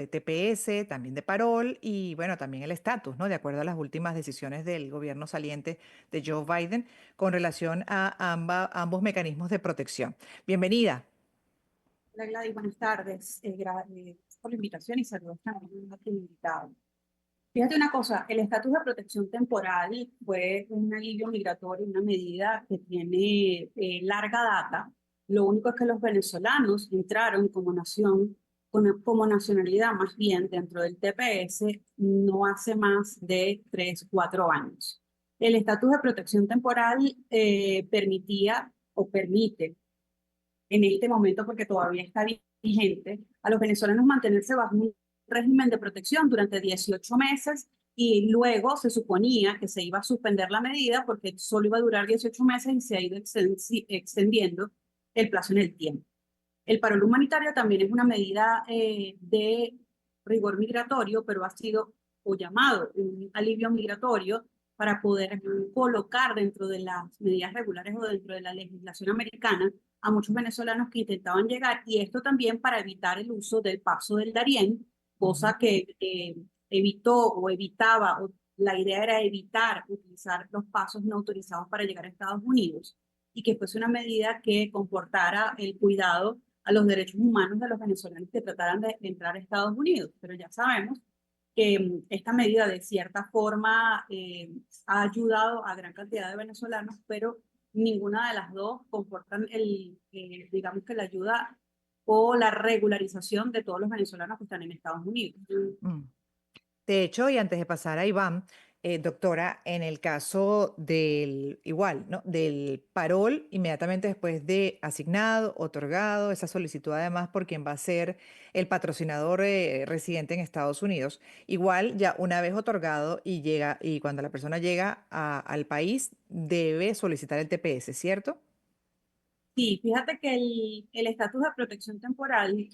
de TPS, también de parol y bueno, también el estatus, ¿no? De acuerdo a las últimas decisiones del gobierno saliente de Joe Biden con relación a ambos mecanismos de protección. Bienvenida. Hola Gladys, buenas tardes. Gracias por la invitación y saludos también a tu invitado. Fíjate una cosa, el estatus de protección temporal fue un alivio migratorio, una medida que tiene larga data. Lo único es que los venezolanos entraron como nación, como nacionalidad más bien dentro del TPS no hace más de 3, 4 años. El estatus de protección temporal permitía o permite en este momento, porque todavía está vigente, a los venezolanos mantenerse bajo un régimen de protección durante 18 meses y luego se suponía que se iba a suspender la medida porque solo iba a durar 18 meses y se ha ido extendiendo el plazo en el tiempo. El parol humanitario también es una medida de rigor migratorio, pero ha sido o llamado un alivio migratorio para poder colocar dentro de las medidas regulares o dentro de la legislación americana a muchos venezolanos que intentaban llegar, y esto también para evitar el uso del paso del Darién, Ujú. cosa que evitó o evitaba, o la idea era evitar utilizar los pasos no autorizados para llegar a Estados Unidos, y que fuese una medida que comportara el cuidado a los derechos humanos de los venezolanos que trataran de entrar a Estados Unidos. Pero ya sabemos que esta medida de cierta forma ha ayudado a gran cantidad de venezolanos, pero ninguna de las dos comportan digamos que la ayuda o la regularización de todos los venezolanos que están en Estados Unidos. Mm. De hecho, y antes de pasar a Iván, doctora, en el caso del igual, ¿no? Del parol, inmediatamente después de asignado, otorgado, esa solicitud además por quien va a ser el patrocinador residente en Estados Unidos, igual ya una vez otorgado y llega, y cuando la persona llega al país, debe solicitar el TPS, ¿cierto? Sí, fíjate que el estatus de protección temporal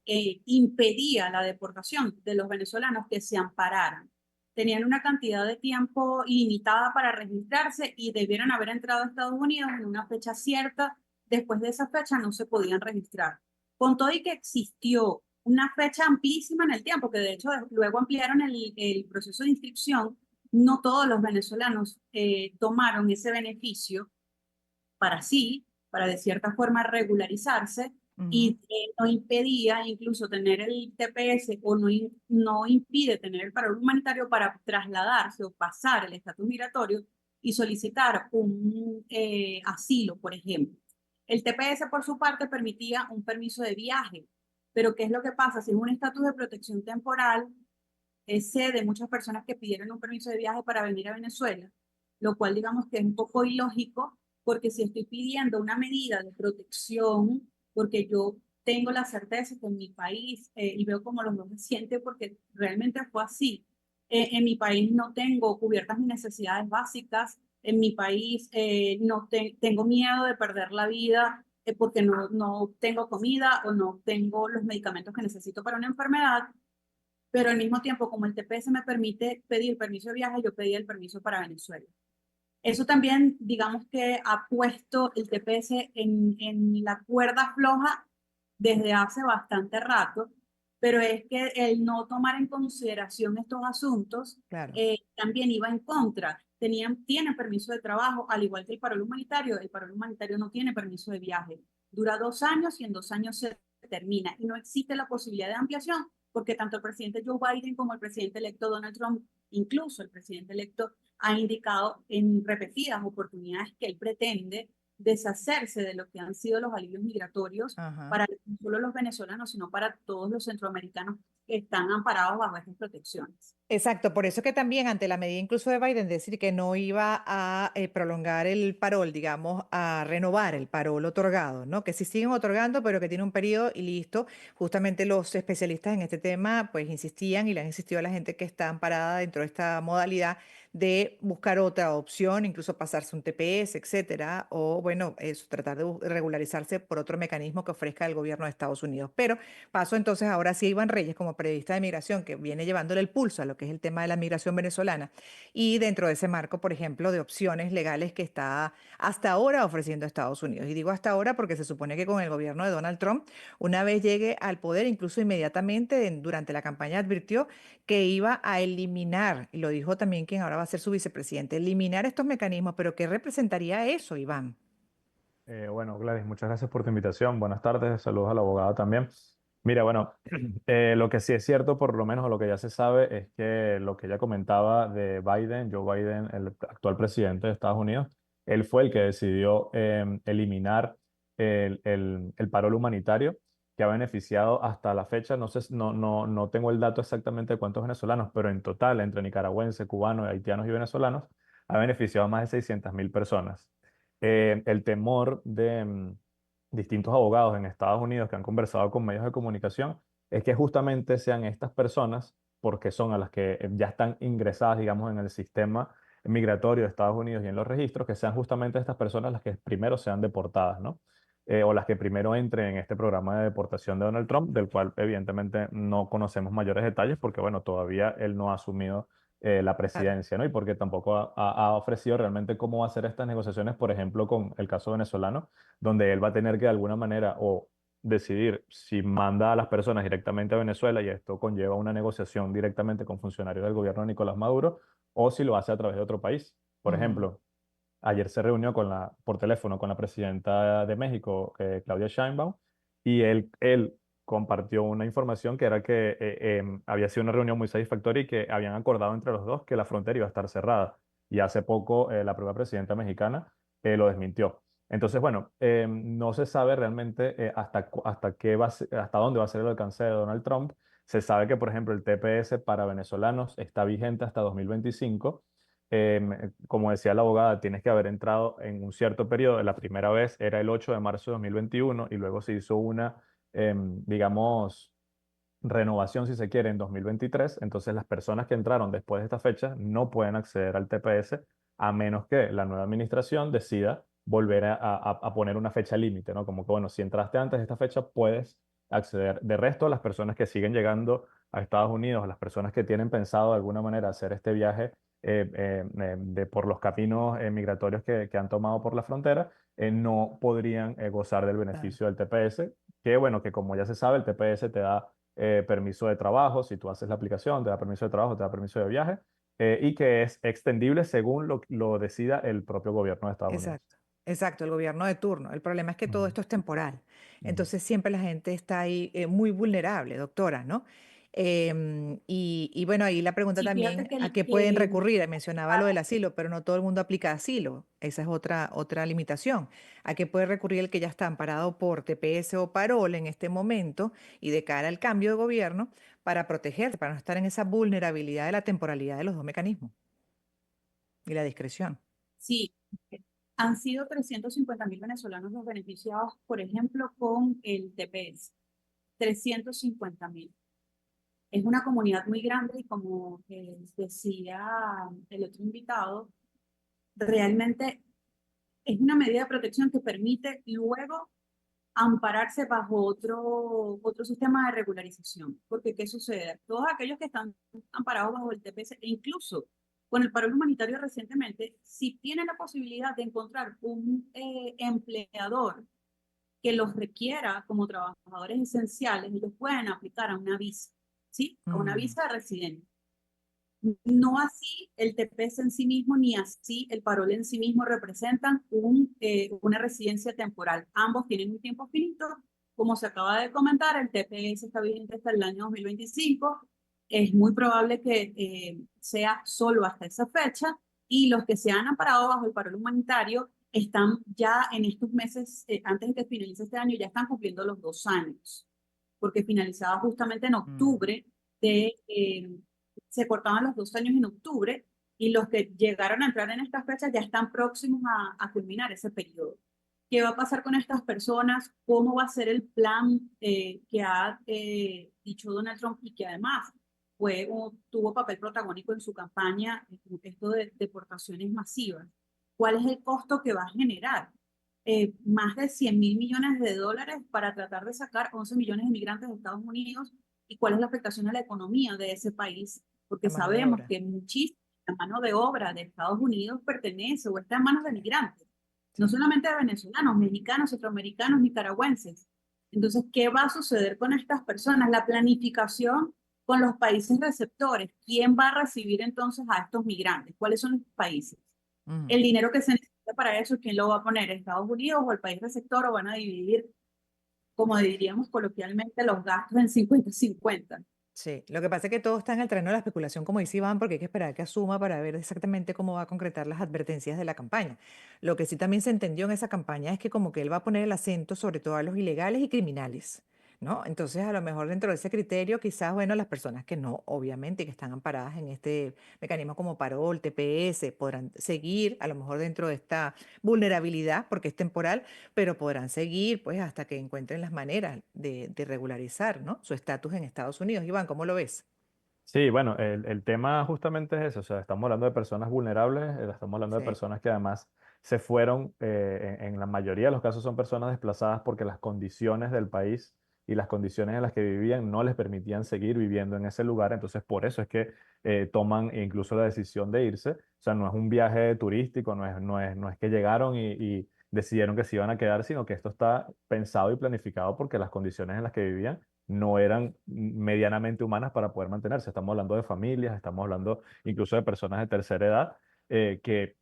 impedía la deportación de los venezolanos que se ampararan. Tenían una cantidad de tiempo ilimitada para registrarse y debieran haber entrado a Estados Unidos en una fecha cierta. Después de esa fecha no se podían registrar. Con todo y que existió una fecha amplísima en el tiempo, que de hecho luego ampliaron el proceso de inscripción, no todos los venezolanos tomaron ese beneficio para sí, para de cierta forma regularizarse, Ujú. y no impedía incluso tener el TPS o no impide tener el parol humanitario para trasladarse o pasar el estatus migratorio y solicitar un asilo, por ejemplo. El TPS, por su parte, permitía un permiso de viaje, pero ¿qué es lo que pasa? Si es un estatus de protección temporal, sé de muchas personas que pidieron un permiso de viaje para venir a Venezuela, lo cual digamos que es un poco ilógico, porque si estoy pidiendo una medida de protección, porque yo tengo la certeza que en mi país, y veo como los dos se sienten, porque realmente fue así, en mi país no tengo cubiertas mis necesidades básicas, en mi país no tengo miedo de perder la vida porque no tengo comida o no tengo los medicamentos que necesito para una enfermedad, pero al mismo tiempo, como el TPS me permite pedir permiso de viaje, yo pedí el permiso para Venezuela. Eso también, digamos que ha puesto el TPS en la cuerda floja desde hace bastante rato, pero es que el no tomar en consideración estos asuntos Claro. también iba en contra. Tienen permiso de trabajo, al igual que el parol humanitario no tiene permiso de viaje. Dura 2 años y en 2 años se termina y no existe la posibilidad de ampliación porque tanto el presidente Joe Biden como el presidente electo Donald Trump, incluso el presidente electo, ha indicado en repetidas oportunidades que él pretende deshacerse de lo que han sido los alivios migratorios Ajá. para no solo los venezolanos, sino para todos los centroamericanos que están amparados bajo estas protecciones. Exacto, por eso que también ante la medida incluso de Biden decir que no iba a prolongar el parol, digamos, a renovar el parol otorgado, ¿no? Que sí siguen otorgando, pero que tiene un periodo y listo. Justamente los especialistas en este tema, pues insistían y le han insistido a la gente que está amparada dentro de esta modalidad de buscar otra opción, incluso pasarse un TPS, etcétera, o bueno, eso, tratar de regularizarse por otro mecanismo que ofrezca el gobierno de Estados Unidos. Pero paso entonces ahora sí a Iván Reyes como periodista de migración que viene llevándole el pulso a lo que es el tema de la migración venezolana y dentro de ese marco, por ejemplo, de opciones legales que está hasta ahora ofreciendo Estados Unidos. Y digo hasta ahora porque se supone que con el gobierno de Donald Trump, una vez llegue al poder, incluso inmediatamente durante la campaña advirtió que iba a eliminar, y lo dijo también quien ahora va a ser su vicepresidente, eliminar estos mecanismos, pero ¿qué representaría eso, Iván? Bueno, Gladys, muchas gracias por tu invitación. Buenas tardes, saludos a la abogada también. Mira, bueno, lo que sí es cierto, por lo menos o lo que ya se sabe, es que lo que ella comentaba de Biden, Joe Biden, el actual presidente de Estados Unidos, él fue el que decidió eliminar el parol humanitario que ha beneficiado hasta la fecha, no sé, no tengo el dato exactamente de cuántos venezolanos, pero en total, entre nicaragüenses, cubanos, haitianos y venezolanos, ha beneficiado a más de 600.000 personas. El temor de distintos abogados en Estados Unidos que han conversado con medios de comunicación es que justamente sean estas personas, porque son a las que ya están ingresadas, digamos, en el sistema migratorio de Estados Unidos y en los registros, que sean justamente estas personas las que primero sean deportadas, ¿no? O las que primero entren en este programa de deportación de Donald Trump, del cual evidentemente no conocemos mayores detalles porque, bueno, todavía él no ha asumido la Claro. presidencia, ¿no? Y porque tampoco ha ofrecido realmente cómo va a hacer estas negociaciones, por ejemplo, con el caso venezolano, donde él va a tener que de alguna manera o decidir si manda a las personas directamente a Venezuela y esto conlleva una negociación directamente con funcionarios del gobierno de Nicolás Maduro, o si lo hace a través de otro país. Por Mm, ejemplo, ayer se reunió por teléfono con la presidenta de México, Claudia Sheinbaum, y él compartió una información que era que había sido una reunión muy satisfactoria y que habían acordado entre los dos que la frontera iba a estar cerrada. Y hace poco la propia presidenta mexicana lo desmintió. Entonces, bueno, no se sabe realmente hasta dónde va a ser el alcance de Donald Trump. Se sabe que, por ejemplo, el TPS para venezolanos está vigente hasta 2025. Como decía la abogada, tienes que haber entrado en un cierto periodo. La primera vez era el 8 de marzo de 2021 y luego se hizo una, digamos, renovación, si se quiere, en 2023. Entonces, las personas que entraron después de esta fecha no pueden acceder al TPS a menos que la nueva administración decida volver a poner una fecha límite, ¿no? Como que, bueno, si entraste antes de esta fecha, puedes acceder. De resto, las personas que siguen llegando a Estados Unidos, las personas que tienen pensado de alguna manera hacer este viaje por los caminos migratorios que han tomado por la frontera, no podrían gozar del claro. beneficio del TPS, que bueno, que como ya se sabe, el TPS te da permiso de trabajo, si tú haces la aplicación, te da permiso de trabajo, te da permiso de viaje, y que es extendible según lo decida el propio gobierno de Estados Unidos. Exacto, exacto, el gobierno de turno. El problema es que todo Ujú, esto es temporal. ujú. Entonces siempre la gente está ahí muy vulnerable, doctora, ¿no? Y bueno, ahí la pregunta Sí, fíjate también, que, ¿a qué pueden recurrir? Mencionaba lo del asilo, pero no todo el mundo aplica asilo. Esa es otra limitación. ¿A qué puede recurrir el que ya está amparado por TPS o parol en este momento y de cara al cambio de gobierno para protegerse, para no estar en esa vulnerabilidad de la temporalidad de los dos mecanismos y la discreción? sí, han sido 350.000 venezolanos los beneficiados, por ejemplo, con el TPS. 350.000. Es una comunidad muy grande y como decía el otro invitado, realmente es una medida de protección que permite luego ampararse bajo otro sistema de regularización. Porque, ¿qué sucede? Todos aquellos que están amparados bajo el TPS, e incluso con el paro humanitario recientemente, si tienen la posibilidad de encontrar un empleador que los requiera como trabajadores esenciales, ellos pueden aplicar a una visa, ¿sí? A una Mm, visa de residente. No así el TPS en sí mismo, ni así el parol en sí mismo representan una residencia temporal. Ambos tienen un tiempo finito. Como se acaba de comentar, el TPS está vigente hasta el año 2025. Es muy probable que sea solo hasta esa fecha y los que se han amparado bajo el parol humanitario están ya en estos meses, antes de que finalice este año, ya están cumpliendo los 2 años, porque finalizaba justamente en mm. octubre se cortaban los 2 años en octubre y los que llegaron a entrar en estas fechas ya están próximos a culminar ese periodo. ¿Qué va a pasar con estas personas? ¿Cómo va a ser el plan que ha dicho Donald Trump y que además tuvo papel protagónico en su campaña, esto de deportaciones masivas. ¿Cuál es el costo que va a generar? Más de 100.000 millones de dólares para tratar de sacar 11 millones de migrantes de Estados Unidos, y cuál es la afectación a la economía de ese país, porque La mano de sabemos obra. que muchísima mano de obra de Estados Unidos pertenece o está en manos de migrantes, no Sí. solamente de venezolanos, mexicanos, centroamericanos, nicaragüenses. Entonces, ¿qué va a suceder con estas personas? La planificación con los países receptores. ¿Quién va a recibir entonces a estos migrantes? ¿Cuáles son los países? Ujú. El dinero que se necesita para eso, ¿quién lo va a poner? ¿Estados Unidos o el país receptor? ¿O van a dividir, como diríamos coloquialmente, los gastos en 50-50? Sí, lo que pasa es que todo está en el terreno de la especulación, como dice Iván, porque hay que esperar que asuma para ver exactamente cómo va a concretar las advertencias de la campaña. Lo que sí también se entendió en esa campaña es que como que él va a poner el acento sobre todo a los ilegales y criminales, ¿no? Entonces, a lo mejor dentro de ese criterio, quizás, bueno, las personas que no, obviamente, que están amparadas en este mecanismo como parol, TPS, podrán seguir, a lo mejor dentro de esta vulnerabilidad, porque es temporal, pero podrán seguir pues hasta que encuentren las maneras de regularizar, ¿no? Su estatus en Estados Unidos. Iván, ¿cómo lo ves? Sí, bueno, el tema justamente es eso, o sea, estamos hablando de personas vulnerables, estamos hablando de Sí, personas que además se fueron, en la mayoría de los casos son personas desplazadas porque las condiciones del país y las condiciones en las que vivían no les permitían seguir viviendo en ese lugar, entonces por eso es que toman incluso la decisión de irse, o sea, no es un viaje turístico, no es que llegaron y decidieron que se iban a quedar, sino que esto está pensado y planificado porque las condiciones en las que vivían no eran medianamente humanas para poder mantenerse. Estamos hablando de familias, estamos hablando incluso de personas de tercera edad, que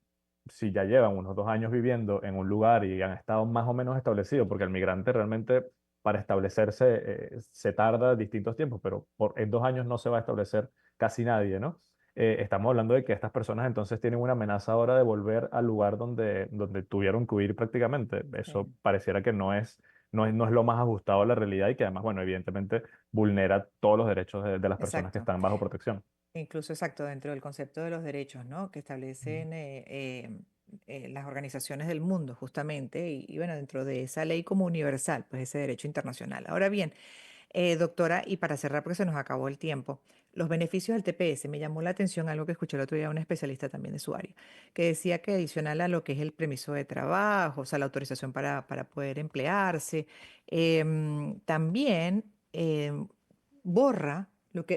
si ya llevan unos 2 años viviendo en un lugar y han estado más o menos establecidos, porque el migrante realmente para establecerse se tarda distintos tiempos, pero en 2 años no se va a establecer casi nadie, ¿no? Estamos hablando de que estas personas entonces tienen una amenaza ahora de volver al lugar donde tuvieron que huir prácticamente. Eso sí, pareciera que no es lo más ajustado a la realidad y que además, bueno, evidentemente vulnera todos los derechos de las personas que exacto. están bajo protección. Incluso exacto, dentro del concepto de los derechos, ¿no? Que Ujú. establecen las organizaciones del mundo, justamente, y bueno, dentro de esa ley como universal, pues ese derecho internacional. Ahora bien, doctora, y para cerrar, porque se nos acabó el tiempo, los beneficios del TPS, me llamó la atención algo que escuché el otro día de un especialista también de su área, que decía que adicional a lo que es el permiso de trabajo, o sea, la autorización para poder emplearse, también borra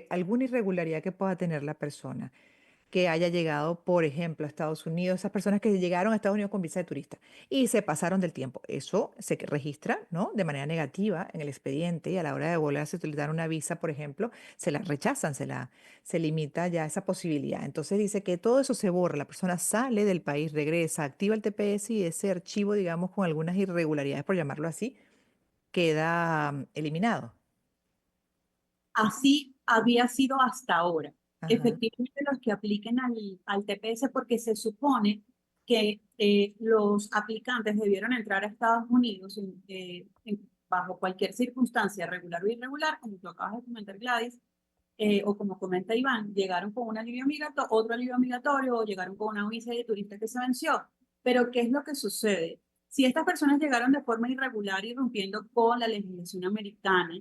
alguna irregularidad que pueda tener la persona que haya llegado, por ejemplo, a Estados Unidos, esas personas que llegaron a Estados Unidos con visa de turista y se pasaron del tiempo. Eso se registra, ¿no? De manera negativa en el expediente y a la hora de volverse a utilizar una visa, por ejemplo, se la rechazan, se limita ya esa posibilidad. Entonces dice que todo eso se borra, la persona sale del país, regresa, activa el TPS y ese archivo, digamos, con algunas irregularidades, por llamarlo así, queda eliminado. Así había sido hasta ahora. Ajá. Efectivamente, los que apliquen al TPS, porque se supone que los aplicantes debieron entrar a Estados Unidos bajo cualquier circunstancia, regular o irregular, como tú acabas de comentar, Gladys, o como comenta Iván, llegaron con un alivio migratorio, otro alivio migratorio, o llegaron con una visa de turista que se venció. Pero, ¿qué es lo que sucede? Si estas personas llegaron de forma irregular, irrumpiendo con la legislación americana,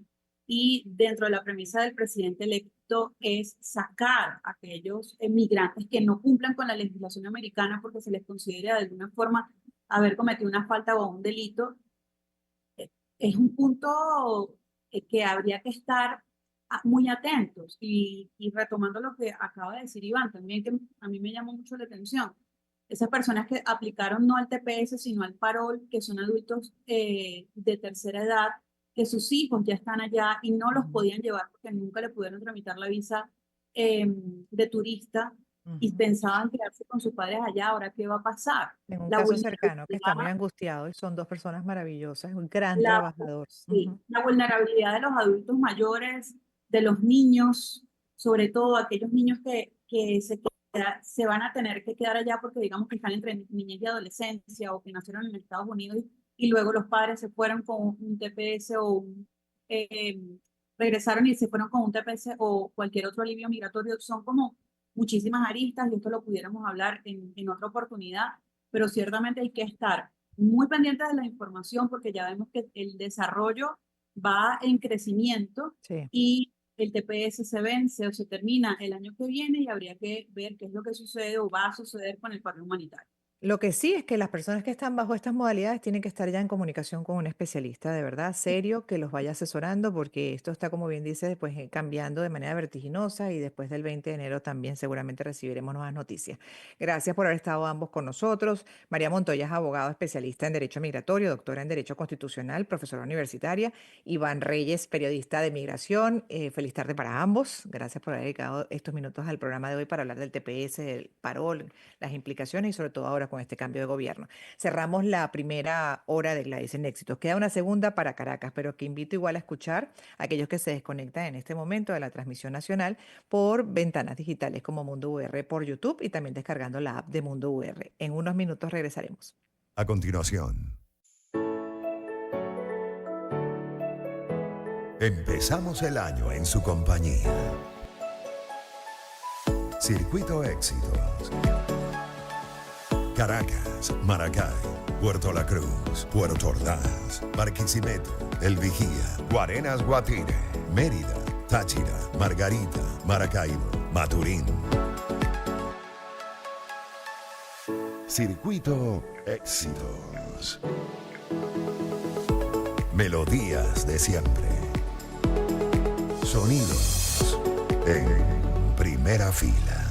y dentro de la premisa del presidente electo es sacar a aquellos migrantes que no cumplan con la legislación americana porque se les considera de alguna forma haber cometido una falta o un delito, es un punto que habría que estar muy atentos. Y retomando lo que acaba de decir Iván, también que a mí me llamó mucho la atención, esas personas que aplicaron no al TPS, sino al parol, que son adultos de tercera edad, que sus hijos ya están allá y no los Ujú, podían llevar porque nunca le pudieron tramitar la visa de turista y ujú. pensaban quedarse con sus padres allá. Ahora, ¿qué va a pasar? En un La caso cercano que está muy vulnerabilidad, angustiado y son dos personas maravillosas, un gran la trabajador. Sí, Ujú. la vulnerabilidad de los adultos mayores, de los niños, sobre todo aquellos niños que se van a tener que quedar allá porque digamos que están entre niñez y adolescencia o que nacieron en Estados Unidos y luego los padres se fueron con un TPS eh, regresaron y se fueron con un TPS o cualquier otro alivio migratorio. Son como muchísimas aristas y esto lo pudiéramos hablar en otra oportunidad, pero ciertamente hay que estar muy pendientes de la información porque ya vemos que el desarrollo va en crecimiento Sí, y el TPS se vence o se termina el año que viene y habría que ver qué es lo que sucede o va a suceder con el paro humanitario. Lo que sí es que las personas que están bajo estas modalidades tienen que estar ya en comunicación con un especialista de verdad serio que los vaya asesorando porque esto está, como bien dice, pues cambiando de manera vertiginosa y después del 20 de enero también seguramente recibiremos nuevas noticias. Gracias por haber estado ambos con nosotros. María Montoya es abogado especialista en Derecho Migratorio, doctora en Derecho Constitucional, profesora universitaria. Iván Reyes, periodista de migración. Feliz tarde para ambos. Gracias por haber dedicado estos minutos al programa de hoy para hablar del TPS, del parol, las implicaciones y sobre todo ahora con este cambio de gobierno. Cerramos la primera hora de Gladys en Éxitos. Queda una segunda para Caracas, pero que invito igual a escuchar a aquellos que se desconectan en este momento de la transmisión nacional por ventanas digitales como Mundo UR por YouTube y también descargando la app de Mundo UR. En unos minutos regresaremos. A continuación, empezamos el año en su compañía. Circuito Éxitos. Caracas, Maracay, Puerto La Cruz, Puerto Ordaz, Barquisimeto, El Vigía, Guarenas Guatire, Mérida, Táchira, Margarita, Maracaibo, Maturín. Circuito Éxitos. Melodías de siempre. Sonidos en primera fila.